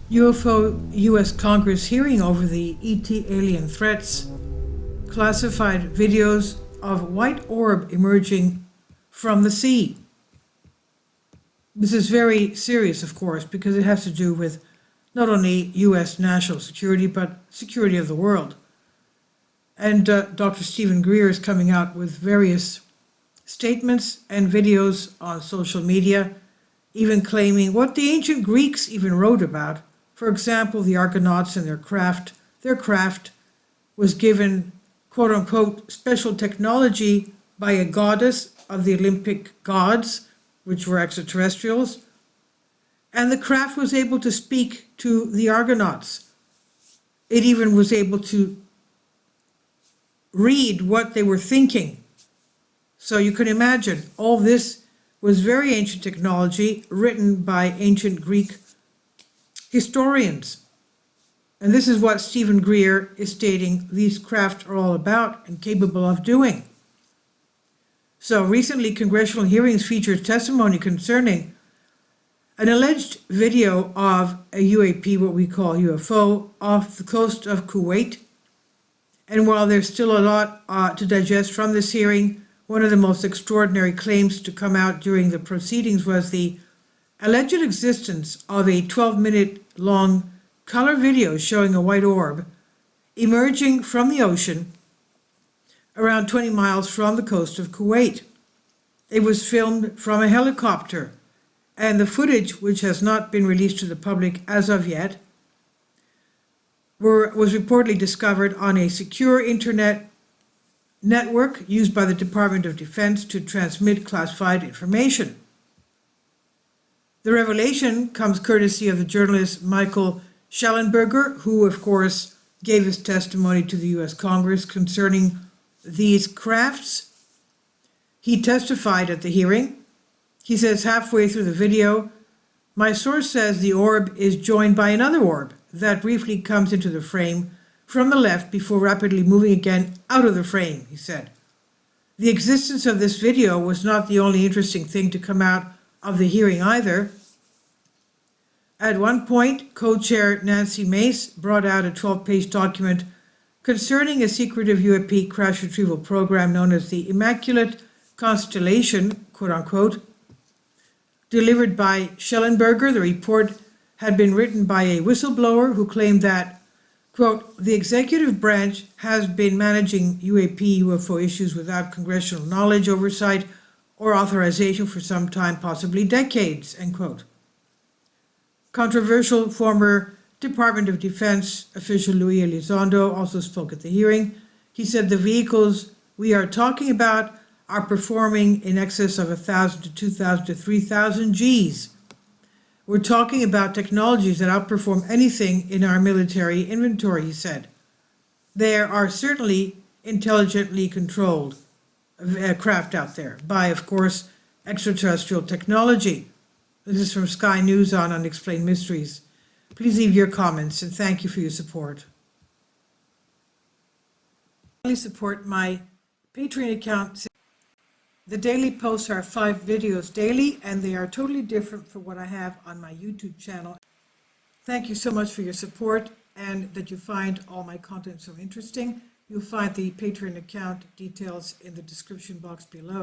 UFO U.S. Congress hearing over the ET alien threats, classified videos of white orb emerging from the sea. This is very serious, of course, because it has to do with not only U.S. national security, but security of the world. And Dr. Stephen Greer is coming out with various statements and videos on social media, even claiming what the ancient Greeks even wrote about. For example, the Argonauts and their craft was given, quote unquote, special technology by a goddess of the Olympic gods, which were extraterrestrials. And the craft was able to speak to the Argonauts. It even was able to read what they were thinking. So you can imagine, all this was very ancient technology written by ancient Greek historians. And this is what Stephen Greer is stating these craft are all about and capable of doing. So recently, congressional hearings featured testimony concerning an alleged video of a UAP, what we call UFO, off the coast of Kuwait. And while there's still a lot to digest from this hearing, one of the most extraordinary claims to come out during the proceedings was the alleged existence of a 12-minute long color video showing a white orb emerging from the ocean around 20 miles from the coast of Kuwait. It was filmed from a helicopter, and the footage, which has not been released to the public as of yet, was reportedly discovered on a secure internet network used by the Department of Defense to transmit classified information. The revelation comes courtesy of the journalist Michael Schellenberger, who, of course, gave his testimony to the U.S. Congress concerning these crafts. He testified at the hearing. He says halfway through the video, "My source says the orb is joined by another orb that briefly comes into the frame from the left before rapidly moving again out of the frame," he said. The existence of this video was not the only interesting thing to come out of the hearing either. At one point, co-chair Nancy Mace brought out a 12-page document concerning a secretive UAP crash retrieval program known as the Immaculate Constellation, quote unquote, delivered by Schellenberger. The report had been written by a whistleblower who claimed that, quote, the executive branch has been managing UAP UFO issues without congressional knowledge, oversight, or authorization for some time, possibly decades, end quote. Controversial former Department of Defense official Luis Elizondo also spoke at the hearing. He said the vehicles we are talking about are performing in excess of 1,000 to 2,000 to 3,000 Gs. We're talking about technologies that outperform anything in our military inventory, he said. There are certainly intelligently controlled craft out there by, of course, extraterrestrial technology. This is from Sky News on Unexplained Mysteries. Please leave your comments and thank you for your support. Please support my Patreon account. The daily posts are 5 videos daily, and they are totally different from what I have on my YouTube channel. Thank you so much for your support and that you find all my content so interesting. You'll find the Patreon account details in the description box below.